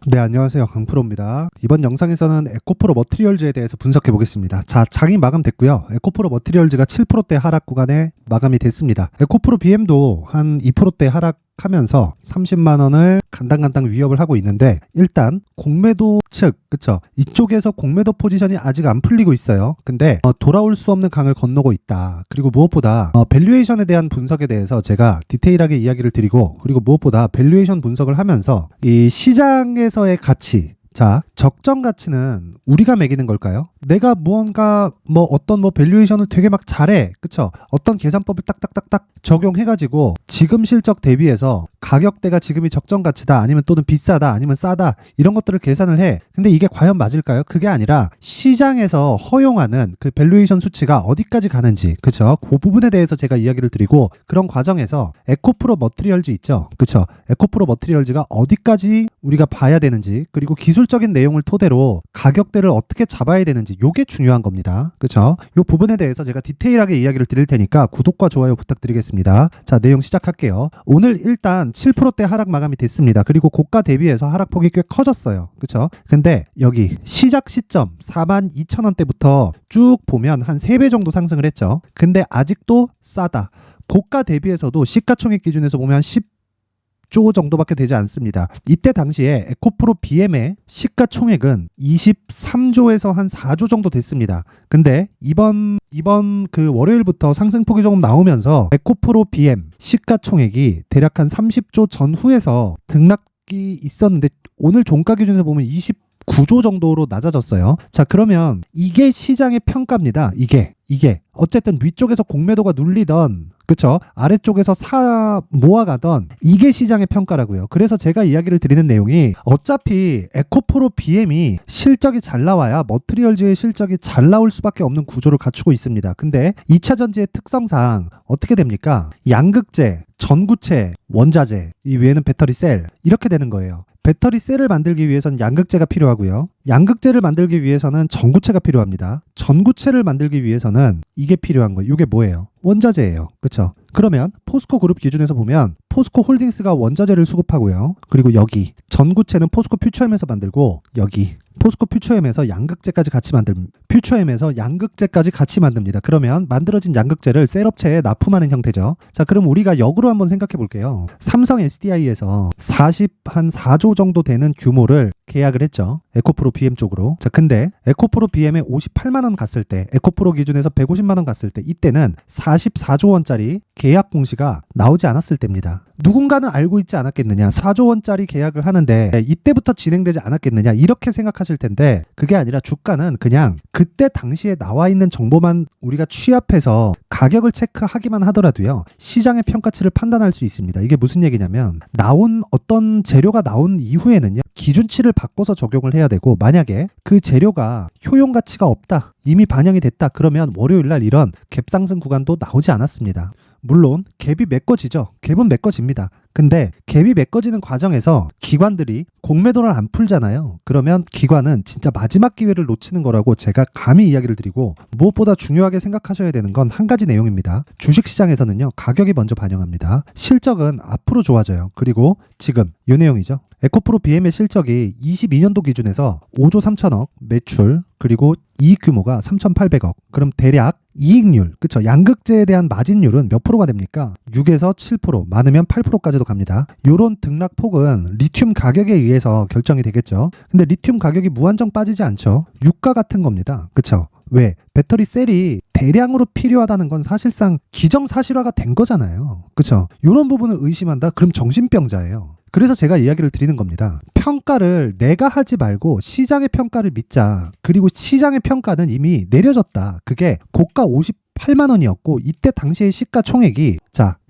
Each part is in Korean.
네, 안녕하세요. 강프로입니다. 이번 영상에서는 에코프로 머티리얼즈에 대해서 분석해 보겠습니다. 자, 장이 마감됐고요. 에코프로 머티리얼즈가 7%대 하락 구간에 마감이 됐습니다. 에코프로 BM도 한 2%대 하락하면서 30만 원을 간당간당 위협을 하고 있는데, 일단 공매도 측, 그쵸? 이쪽에서 공매도 포지션이 아직 안 풀리고 있어요. 근데 돌아올 수 없는 강을 건너고 있다. 그리고 무엇보다 밸류에이션에 대한 분석에 대해서 제가 디테일하게 이야기를 드리고, 그리고 무엇보다 밸류에이션 분석을 하면서 이 시장에서의 가치, 자, 적정 가치는 우리가 매기는 걸까요? 내가 무언가 어떤 밸류에이션을 되게 막 잘해. 그쵸? 어떤 계산법을 딱딱딱딱 적용해가지고 지금 실적 대비해서 가격대가 지금이 적정 가치다, 아니면 또는 비싸다, 아니면 싸다, 이런 것들을 계산을 해. 근데 이게 과연 맞을까요? 그게 아니라 시장에서 허용하는 그 밸류에이션 수치가 어디까지 가는지, 그쵸? 그 부분에 대해서 제가 이야기를 드리고, 그런 과정에서 에코프로 머티리얼즈 있죠? 그쵸? 에코프로 머티리얼즈가 어디까지 우리가 봐야 되는지, 그리고 기술적인 내용을 토대로 가격대를 어떻게 잡아야 되는지, 요게 중요한 겁니다. 그쵸? 요 부분에 대해서 제가 디테일하게 이야기를 드릴 테니까 구독과 좋아요 부탁드리겠습니다. 자, 내용 시작할게요. 오늘 일단 7%대 하락 마감이 됐습니다. 그리고 고가 대비해서 하락폭이 꽤 커졌어요. 그쵸? 근데 여기 시작 시점 42,000원대부터 쭉 보면 한 3배 정도 상승을 했죠. 근데 아직도 싸다. 고가 대비해서도 시가총액 기준에서 보면 10조 정도밖에 되지 않습니다. 이때 당시에 에코프로 BM의 시가총액은 23조에서 한 4조 정도 됐습니다. 근데 이번 그 월요일부터 상승폭이 조금 나오면서 에코프로 BM 시가총액이 대략 한 30조 전후에서 등락이 있었는데, 오늘 종가 기준에서 보면 29조 정도로 낮아졌어요. 자, 그러면 이게 시장의 평가입니다. 이게 어쨌든 위쪽에서 공매도가 눌리던, 그쵸? 아래쪽에서 모아가던, 이게 시장의 평가라고요. 그래서 제가 이야기를 드리는 내용이, 어차피 에코프로 BM이 실적이 잘 나와야 머티리얼즈의 실적이 잘 나올 수밖에 없는 구조를 갖추고 있습니다. 근데 2차전지의 특성상 어떻게 됩니까? 양극재, 전구체, 원자재, 이 위에는 배터리 셀, 이렇게 되는 거예요. 배터리 셀을 만들기 위해서는 양극재가 필요하고요. 양극재를 만들기 위해서는 전구체가 필요합니다. 전구체를 만들기 위해서는 이게 필요한 거예요. 이게 뭐예요? 원자재예요. 그렇죠? 그러면 포스코 그룹 기준에서 보면 포스코 홀딩스가 원자재를 수급하고요. 그리고 여기 전구체는 포스코 퓨처엠에서 만들고, 여기 포스코 퓨처엠에서 양극재까지 같이 만듭니다. 그러면 만들어진 양극재를 셀업체에 납품하는 형태죠. 자, 그럼 우리가 역으로 한번 생각해 볼게요. 삼성 SDI에서 4조 정도 되는 규모를 계약을 했죠. 에코프로 BM 쪽으로. 자, 근데 에코프로 BM에 58만 원 갔을 때, 에코프로 기준에서 150만 원 갔을 때, 이때는 44조 원짜리 계약 공시가 나오지 않았을 때입니다. 누군가는 알고 있지 않았겠느냐, 4조 원짜리 계약을 하는데 이때부터 진행되지 않았겠느냐, 이렇게 생각하실 텐데, 그게 아니라 주가는 그냥 그때 당시에 나와 있는 정보만 우리가 취합해서 가격을 체크하기만 하더라도요, 시장의 평가치를 판단할 수 있습니다. 이게 무슨 얘기냐면, 어떤 재료가 나온 이후에는요, 기준치를 바꿔서 적용을 해야 되고, 만약에 그 재료가 효용 가치가 없다, 이미 반영이 됐다, 그러면 월요일날 이런 갭상승 구간도 나오지 않았습니다. 물론 갭이 메꿔지죠. 갭은 메꿔집니다. 근데 갭이 메꿔지는 과정에서 기관들이 공매도를 안 풀잖아요. 그러면 기관은 진짜 마지막 기회를 놓치는 거라고 제가 감히 이야기를 드리고, 무엇보다 중요하게 생각하셔야 되는 건 한 가지 내용입니다. 주식시장에서는요, 가격이 먼저 반영합니다. 실적은 앞으로 좋아져요. 그리고 지금 이 내용이죠. 에코프로 BM의 실적이 22년도 기준에서 5조 3천억 매출, 그리고 이익 규모가 3,800억. 그럼 대략 이익률, 그쵸? 양극재에 대한 마진율은 몇 프로가 됩니까? 6에서 7%, 많으면 8%까지도 갑니다. 요런 등락폭은 리튬 가격에 의해서 결정이 되겠죠. 근데 리튬 가격이 무한정 빠지지 않죠. 유가 같은 겁니다. 그쵸? 왜? 배터리 셀이 대량으로 필요하다는 건 사실상 기정사실화가 된 거잖아요. 그쵸? 요런 부분을 의심한다? 그럼 정신병자예요. 그래서 제가 이야기를 드리는 겁니다. 평가를 내가 하지 말고 시장의 평가를 믿자. 그리고 시장의 평가는 이미 내려졌다. 그게 고가 58만 원이었고, 이때 당시의 시가총액이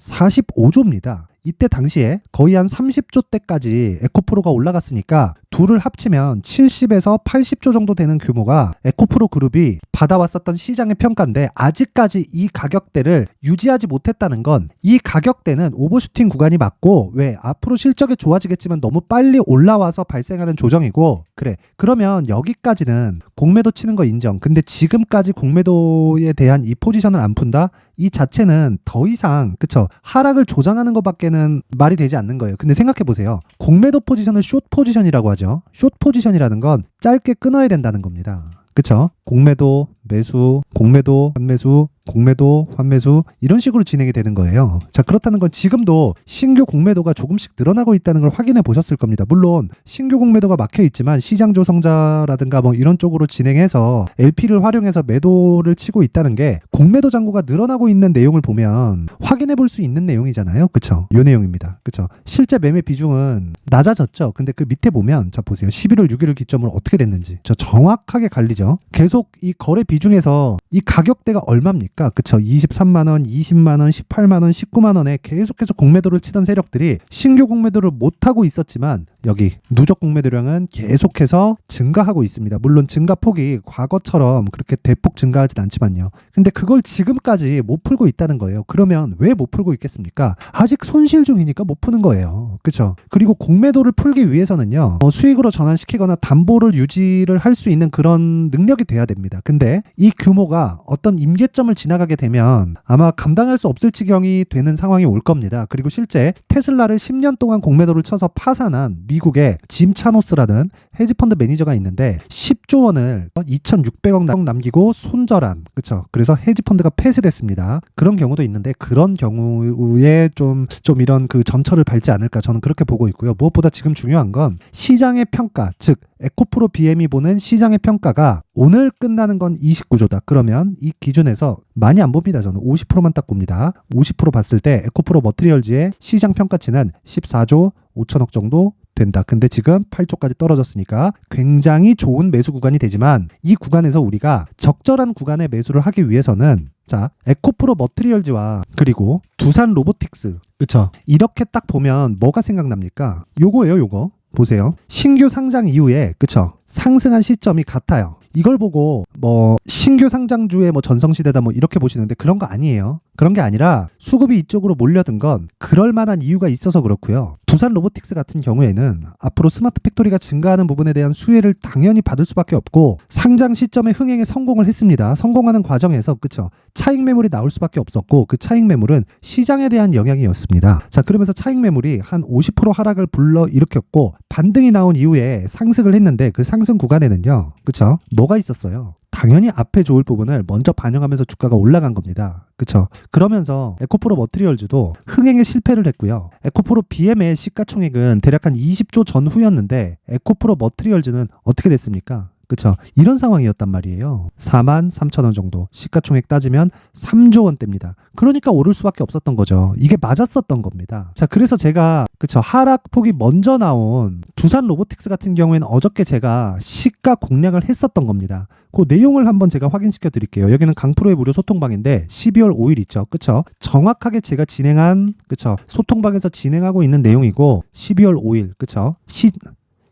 45조입니다. 이때 당시에 거의 한 30조 대까지 에코프로가 올라갔으니까 둘을 합치면 70에서 80조 정도 되는 규모가 에코프로 그룹이 받아왔었던 시장의 평가인데, 아직까지 이 가격대를 유지하지 못했다는 건, 이 가격대는 오버슈팅 구간이 맞고, 왜? 앞으로 실적이 좋아지겠지만 너무 빨리 올라와서 발생하는 조정이고, 그래, 그러면 여기까지는 공매도 치는 거 인정. 근데 지금까지 공매도에 대한 이 포지션을 안 푼다? 이 자체는 더 이상 그쵸 하락을 조장하는 것밖에는 말이 되지 않는 거예요. 근데 생각해 보세요. 공매도 포지션을 숏 포지션이라고 하죠. 숏 포지션이라는 건 짧게 끊어야 된다는 겁니다. 그쵸? 공매도, 매수, 공매도, 환매수, 공매도, 환매수 이런 식으로 진행이 되는 거예요. 자, 그렇다는 건 지금도 신규 공매도가 조금씩 늘어나고 있다는 걸 확인해 보셨을 겁니다. 물론 신규 공매도가 막혀 있지만 시장 조성자라든가 뭐 이런 쪽으로 진행해서 LP를 활용해서 매도를 치고 있다는 게 공매도 잔고가 늘어나고 있는 내용을 보면 확인해 볼 수 있는 내용이잖아요. 그쵸? 요 내용입니다. 그쵸? 실제 매매 비중은 낮아졌죠. 근데 그 밑에 보면 자 보세요. 11월 6일을 기점으로 어떻게 됐는지 저 정확하게 갈리죠. 계속 이 거래 비중에서 이 가격대가 얼마입니까? 그쵸? 23만원, 20만원, 18만원, 19만원에 계속해서 공매도를 치던 세력들이 신규 공매도를 못하고 있었지만 여기 누적 공매도량은 계속해서 증가하고 있습니다. 물론 증가폭이 과거처럼 그렇게 대폭 증가하진 않지만요. 근데 그걸 지금까지 못 풀고 있다는 거예요. 그러면 왜 못 풀고 있겠습니까? 아직 손실 중이니까 못 푸는 거예요. 그쵸? 그리고 공매도를 풀기 위해서는요. 수익으로 전환시키거나 담보를 유지를 할 수 있는 그런 능력이 돼야 됩니다. 근데 이 규모가 어떤 임계점을 지나가게 되면 아마 감당할 수 없을 지경이 되는 상황이 올 겁니다. 그리고 실제 테슬라를 10년 동안 공매도를 쳐서 파산한 미국의 짐 차노스라는 헤지펀드 매니저가 있는데 10조 원을 2,600억 남기고 손절한 그쵸? 그래서 헤지펀드가 폐쇄됐습니다. 그런 경우도 있는데 그런 경우에 좀 이런 그 전철을 밟지 않을까 저는 그렇게 보고 있고요. 무엇보다 지금 중요한 건 시장의 평가 즉 에코프로 BM이 보는 시장의 평가가 오늘 끝나는 건 29조다. 그러면 이 기준에서 많이 안 봅니다. 저는 50%만 딱 봅니다. 50% 봤을 때 에코프로 머티리얼즈의 시장 평가치는 14조 5천억 정도 된다. 근데 지금 8조까지 떨어졌으니까 굉장히 좋은 매수 구간이 되지만 이 구간에서 우리가 적절한 구간에 매수를 하기 위해서는 자, 에코프로 머티리얼즈와 그리고 두산 로보틱스 그쵸? 이렇게 딱 보면 뭐가 생각납니까? 요거예요, 요거. 보세요. 신규 상장 이후에 그쵸? 상승한 시점이 같아요. 이걸 보고 뭐 신규 상장주의 뭐 전성시대다 뭐 이렇게 보시는데 그런 거 아니에요. 그런 게 아니라 수급이 이쪽으로 몰려든 건 그럴 만한 이유가 있어서 그렇고요. 두산 로보틱스 같은 경우에는 앞으로 스마트 팩토리가 증가하는 부분에 대한 수혜를 당연히 받을 수밖에 없고 상장 시점에 흥행에 성공을 했습니다. 성공하는 과정에서 그쵸? 차익 매물이 나올 수밖에 없었고 그 차익 매물은 시장에 대한 영향이었습니다. 자, 그러면서 차익 매물이 한 50% 하락을 불러일으켰고 반등이 나온 이후에 상승을 했는데 그 상승 구간에는요. 그쵸? 뭐가 있었어요? 당연히 앞에 좋을 부분을 먼저 반영하면서 주가가 올라간 겁니다. 그쵸? 그러면서 에코프로 머티리얼즈도 흥행에 실패를 했고요. 에코프로 BM의 시가총액은 대략 한 20조 전후였는데 에코프로 머티리얼즈는 어떻게 됐습니까? 그쵸? 이런 상황이었단 말이에요. 43,000원 정도 시가총액 따지면 3조 원대입니다. 그러니까 오를 수밖에 없었던 거죠. 이게 맞았었던 겁니다. 자, 그래서 제가 그쵸 하락폭이 먼저 나온 두산 로보틱스 같은 경우에는 어저께 제가 시가 공략을 했었던 겁니다. 그 내용을 한번 제가 확인시켜 드릴게요. 여기는 강프로의 무료 소통방인데 12월 5일 있죠. 그쵸? 정확하게 제가 진행한 그쵸 소통방에서 진행하고 있는 내용이고 12월 5일 그쵸?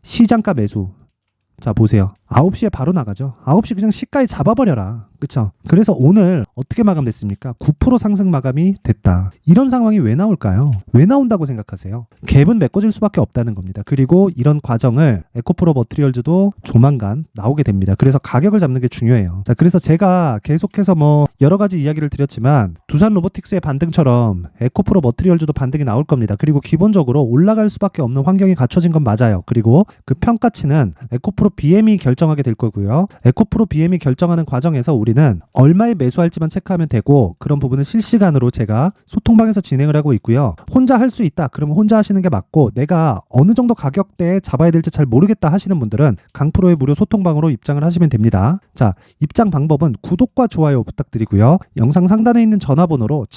시장가 매수 자 보세요. 9시에 바로 나가죠. 9시 그냥 시가에 잡아버려라. 그쵸? 그래서 오늘 어떻게 마감됐습니까? 9% 상승 마감이 됐다. 이런 상황이 왜 나올까요? 왜 나온다고 생각하세요? 갭은 메꿔질 수밖에 없다는 겁니다. 그리고 이런 과정을 에코프로 머티리얼즈도 조만간 나오게 됩니다. 그래서 가격을 잡는 게 중요해요. 자, 그래서 제가 계속해서 뭐 여러 가지 이야기를 드렸지만 두산 로보틱스의 반등처럼 에코프로 머티리얼즈도 반등이 나올 겁니다. 그리고 기본적으로 올라갈 수밖에 없는 환경이 갖춰진 건 맞아요. 그리고 그 평가치는 에코프로 BM이 결정하게 될 거고요. 에코프로 BM이 결정하는 과정에서 우리는 얼마에 매수할지만 체크하면 되고 그런 부분을 실시간으로 제가 소통방에서 진행을 하고 있고요. 혼자 할 수 있다. 그러면 혼자 하시는 게 맞고 내가 어느 정도 가격대에 잡아야 될지 잘 모르겠다 하시는 분들은 강프로의 무료 소통방으로 입장을 하시면 됩니다. 자, 입장 방법은 구독과 좋아요 부탁드리고요. 영상 상단에 있는 전화번호로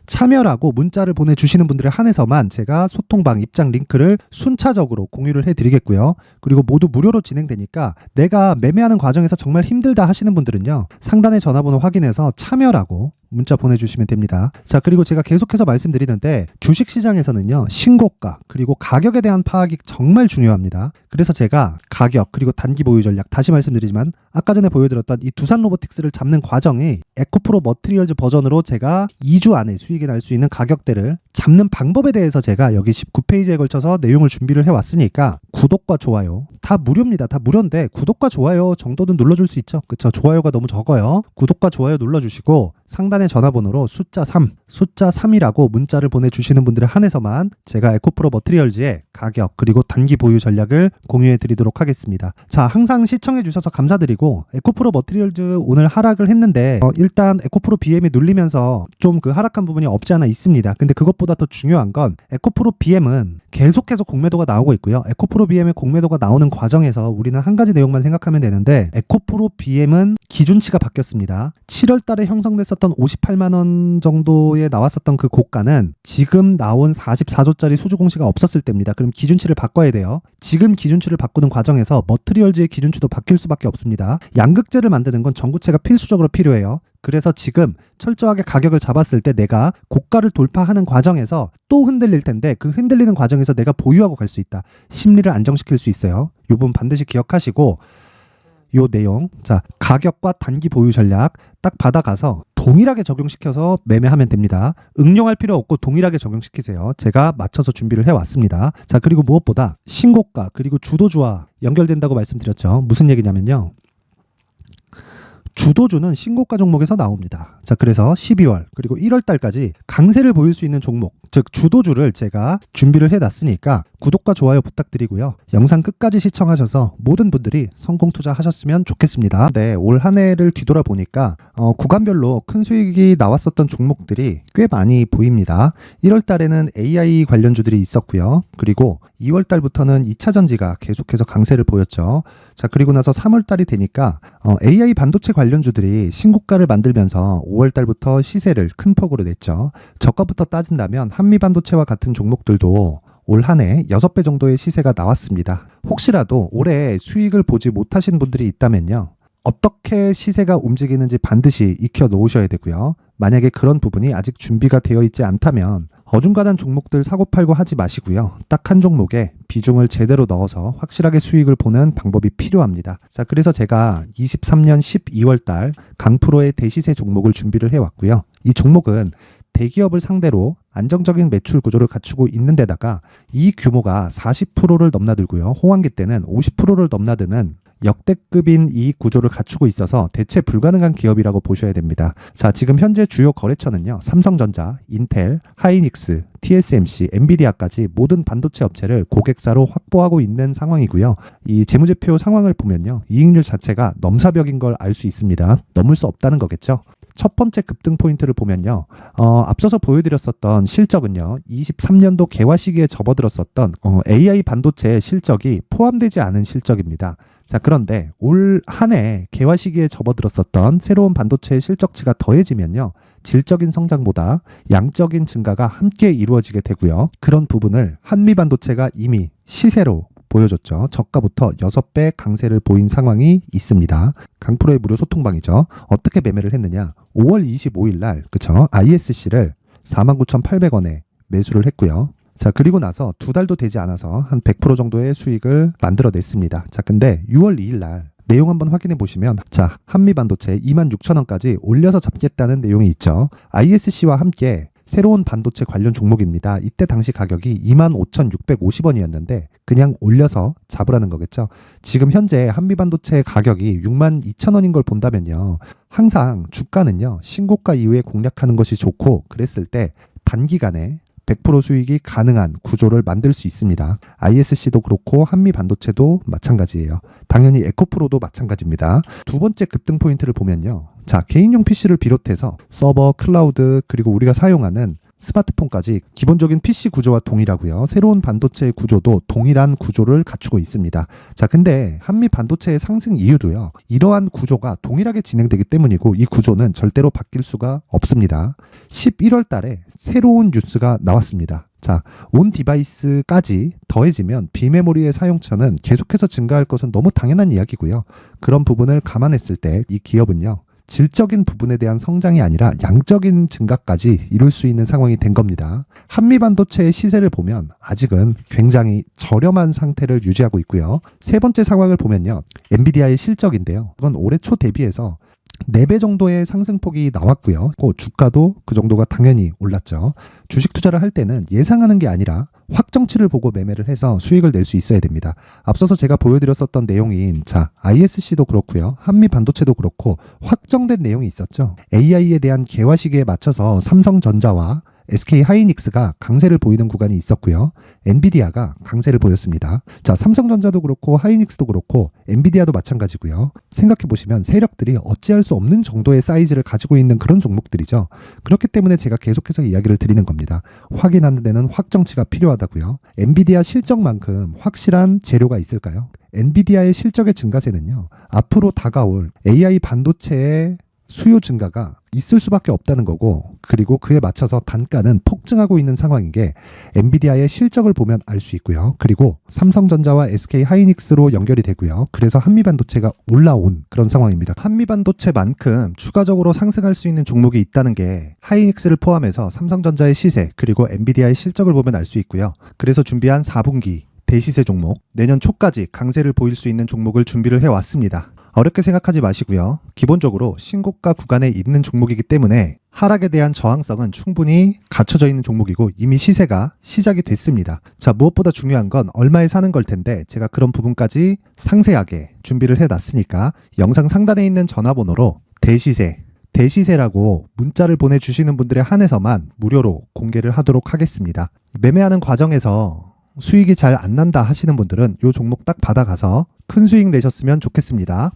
참여라고 문자를 보내주시는 분들에 한해서만 제가 소통방 입장 링크를 순차적으로 공유를 해드리겠고요. 그리고 모두 무료로 진행되니까 내가 매매하는 과정에서 정말 힘들다 하시는 분들은요. 상단의 전화번호 확인해서 참여라고 문자 보내주시면 됩니다. 자, 그리고 제가 계속해서 말씀드리는데 주식시장에서는요. 신고가 그리고 가격에 대한 파악이 정말 중요합니다. 그래서 제가 가격 그리고 단기 보유 전략 다시 말씀드리지만 아까 전에 보여드렸던 이 두산 로보틱스를 잡는 과정이 에코프로 머티리얼즈 버전으로 제가 2주 안에 수익이 날 수 있는 가격대를 잡는 방법에 대해서 제가 여기 19페이지에 걸쳐서 내용을 준비를 해왔으니까 구독과 좋아요 다 무료입니다. 다 무료인데 구독과 좋아요 정도는 눌러줄 수 있죠. 그쵸? 좋아요가 너무 적어요. 구독과 좋아요 눌러주시고 상단의 전화번호로 숫자 3이라고 문자를 보내주시는 분들에 한해서만 제가 에코프로 머티리얼즈의 가격 그리고 단기 보유 전략을 공유해 드리도록 하겠습니다. 자, 항상 시청해 주셔서 감사드리고 에코프로 머티리얼즈 오늘 하락을 했는데 일단 에코프로 BM이 눌리면서 좀 그 하락한 부분이 없지 않아 있습니다. 근데 그것보다 더 중요한 건 에코프로 BM은 계속해서 공매도가 나오고 있고요. 에코프로 BM의 공매도가 나오는 과정에서 우리는 한 가지 내용만 생각하면 되는데 에코프로 BM은 기준치가 바뀌었습니다. 7월 달에 형성됐었던 58만 원 정도에 나왔었던 그 고가는 지금 나온 44조짜리 수주 공시가 없었을 때입니다. 그럼 기준치를 바꿔야 돼요. 지금 기준치를 바꾸는 과정에서 머티리얼즈의 기준치도 바뀔 수밖에 없습니다. 양극재를 만드는 건 전구체가 필수적으로 필요해요. 그래서 지금 철저하게 가격을 잡았을 때 내가 고가를 돌파하는 과정에서 또 흔들릴 텐데 그 흔들리는 과정에서 내가 보유하고 갈 수 있다. 심리를 안정시킬 수 있어요. 이 부분 반드시 기억하시고 요 내용, 자, 가격과 단기 보유 전략 딱 받아가서 동일하게 적용시켜서 매매하면 됩니다. 응용할 필요 없고 동일하게 적용시키세요. 제가 맞춰서 준비를 해왔습니다. 자, 그리고 무엇보다 신고가 그리고 주도주와 연결된다고 말씀드렸죠. 무슨 얘기냐면요. 주도주는 신고가 종목에서 나옵니다. 자, 그래서 12월 그리고 1월 달까지 강세를 보일 수 있는 종목, 즉 주도주를 제가 준비를 해놨으니까 구독과 좋아요 부탁드리고요. 영상 끝까지 시청하셔서 모든 분들이 성공 투자하셨으면 좋겠습니다. 네, 올 한 해를 뒤돌아보니까 구간별로 큰 수익이 나왔었던 종목들이 꽤 많이 보입니다. 1월 달에는 AI 관련주들이 있었고요. 그리고 2월 달부터는 2차 전지가 계속해서 강세를 보였죠. 자, 그리고 나서 3월 달이 되니까 AI 반도체 관련주들이 신고가를 만들면서 5월 달부터 시세를 큰 폭으로 냈죠. 저가부터 따진다면 한미반도체와 같은 종목들도 올 한 해 6배 정도의 시세가 나왔습니다. 혹시라도 올해 수익을 보지 못하신 분들이 있다면요. 어떻게 시세가 움직이는지 반드시 익혀 놓으셔야 되고요. 만약에 그런 부분이 아직 준비가 되어 있지 않다면 어중간한 종목들 사고팔고 하지 마시고요. 딱 한 종목에 비중을 제대로 넣어서 확실하게 수익을 보는 방법이 필요합니다. 자, 그래서 제가 23년 12월 달 강프로의 대시세 종목을 준비를 해왔고요. 이 종목은 대기업을 상대로 안정적인 매출 구조를 갖추고 있는 데다가 이 규모가 40%를 넘나들고요. 호황기 때는 50%를 넘나드는 역대급인 이익 구조를 갖추고 있어서 대체 불가능한 기업이라고 보셔야 됩니다. 자, 지금 현재 주요 거래처는요. 삼성전자, 인텔, 하이닉스, TSMC, 엔비디아까지 모든 반도체 업체를 고객사로 확보하고 있는 상황이고요. 이 재무제표 상황을 보면요. 이익률 자체가 넘사벽인 걸 알 수 있습니다. 넘을 수 없다는 거겠죠. 첫 번째 급등 포인트를 보면요. 앞서서 보여드렸었던 실적은요. 23년도 개화 시기에 접어들었었던 AI 반도체 실적이 포함되지 않은 실적입니다. 자, 그런데 올 한 해 개화 시기에 접어들었었던 새로운 반도체의 실적치가 더해지면요. 질적인 성장보다 양적인 증가가 함께 이루어지게 되고요. 그런 부분을 한미반도체가 이미 시세로 보여줬죠. 저가부터 6배 강세를 보인 상황이 있습니다. 강프로의 무료 소통방이죠. 어떻게 매매를 했느냐. 5월 25일 날 그쵸? ISC를 49,800원에 매수를 했고요. 자, 그리고 나서 2달도 되지 않아서 한 100% 정도의 수익을 만들어냈습니다. 자, 근데 6월 2일 날 내용 한번 확인해 보시면 자, 한미반도체 26,000원까지 올려서 잡겠다는 내용이 있죠. ISC와 함께 새로운 반도체 관련 종목입니다. 이때 당시 가격이 25,650원이었는데 그냥 올려서 잡으라는 거겠죠. 지금 현재 한미반도체 가격이 62,000원인 걸 본다면요. 항상 주가는요. 신고가 이후에 공략하는 것이 좋고 그랬을 때 단기간에 100% 수익이 가능한 구조를 만들 수 있습니다. ISC도 그렇고 한미반도체도 마찬가지예요. 당연히 에코프로도 마찬가지입니다. 두 번째 급등 포인트를 보면요. 자, 개인용 PC를 비롯해서 서버, 클라우드, 그리고 우리가 사용하는 스마트폰까지 기본적인 PC 구조와 동일하고요. 새로운 반도체의 구조도 동일한 구조를 갖추고 있습니다. 자, 근데 한미 반도체의 상승 이유도요. 이러한 구조가 동일하게 진행되기 때문이고 이 구조는 절대로 바뀔 수가 없습니다. 11월 달에 새로운 뉴스가 나왔습니다. 자, 온 디바이스까지 더해지면 비메모리의 사용처는 계속해서 증가할 것은 너무 당연한 이야기고요. 그런 부분을 감안했을 때 이 기업은요. 질적인 부분에 대한 성장이 아니라 양적인 증가까지 이룰 수 있는 상황이 된 겁니다. 한미반도체의 시세를 보면 아직은 굉장히 저렴한 상태를 유지하고 있고요. 세 번째 상황을 보면요. 엔비디아의 실적인데요. 이건 올해 초 대비해서 4배 정도의 상승폭이 나왔고요. 주가도 그 정도가 당연히 올랐죠. 주식 투자를 할 때는 예상하는 게 아니라 확정치를 보고 매매를 해서 수익을 낼 수 있어야 됩니다. 앞서서 제가 보여드렸었던 내용인 ISC도 그렇고요. 한미반도체도 그렇고 확정된 내용이 있었죠. AI에 대한 개화 시기에 맞춰서 삼성전자와 SK 하이닉스가 강세를 보이는 구간이 있었고요. 엔비디아가 강세를 보였습니다. 삼성전자도 그렇고 하이닉스도 그렇고 엔비디아도 마찬가지고요. 생각해 보시면 세력들이 어찌할 수 없는 정도의 사이즈를 가지고 있는 그런 종목들이죠. 그렇기 때문에 제가 계속해서 이야기를 드리는 겁니다. 확인하는 데는 확정치가 필요하다고요. 엔비디아 실적만큼 확실한 재료가 있을까요? 엔비디아의 실적의 증가세는요. 앞으로 다가올 AI 반도체의 수요 증가가 있을 수밖에 없다는 거고, 그리고 그에 맞춰서 단가는 폭증하고 있는 상황인 게 엔비디아의 실적을 보면 알 수 있고요. 그리고 삼성전자와 SK 하이닉스로 연결이 되고요. 그래서 한미반도체가 올라온 그런 상황입니다. 한미반도체만큼 추가적으로 상승할 수 있는 종목이 있다는 게 하이닉스를 포함해서 삼성전자의 시세 그리고 엔비디아의 실적을 보면 알 수 있고요. 그래서 준비한 4분기 대시세 종목, 내년 초까지 강세를 보일 수 있는 종목을 준비를 해왔습니다. 어렵게 생각하지 마시고요. 기본적으로 신고가 구간에 있는 종목이기 때문에 하락에 대한 저항성은 충분히 갖춰져 있는 종목이고 이미 시세가 시작이 됐습니다. 무엇보다 중요한 건 얼마에 사는 걸 텐데 제가 그런 부분까지 상세하게 준비를 해놨으니까 영상 상단에 있는 전화번호로 대시세라고 문자를 보내주시는 분들에 한해서만 무료로 공개를 하도록 하겠습니다. 매매하는 과정에서 수익이 잘 안 난다 하시는 분들은 이 종목 딱 받아가서 큰 수익 내셨으면 좋겠습니다.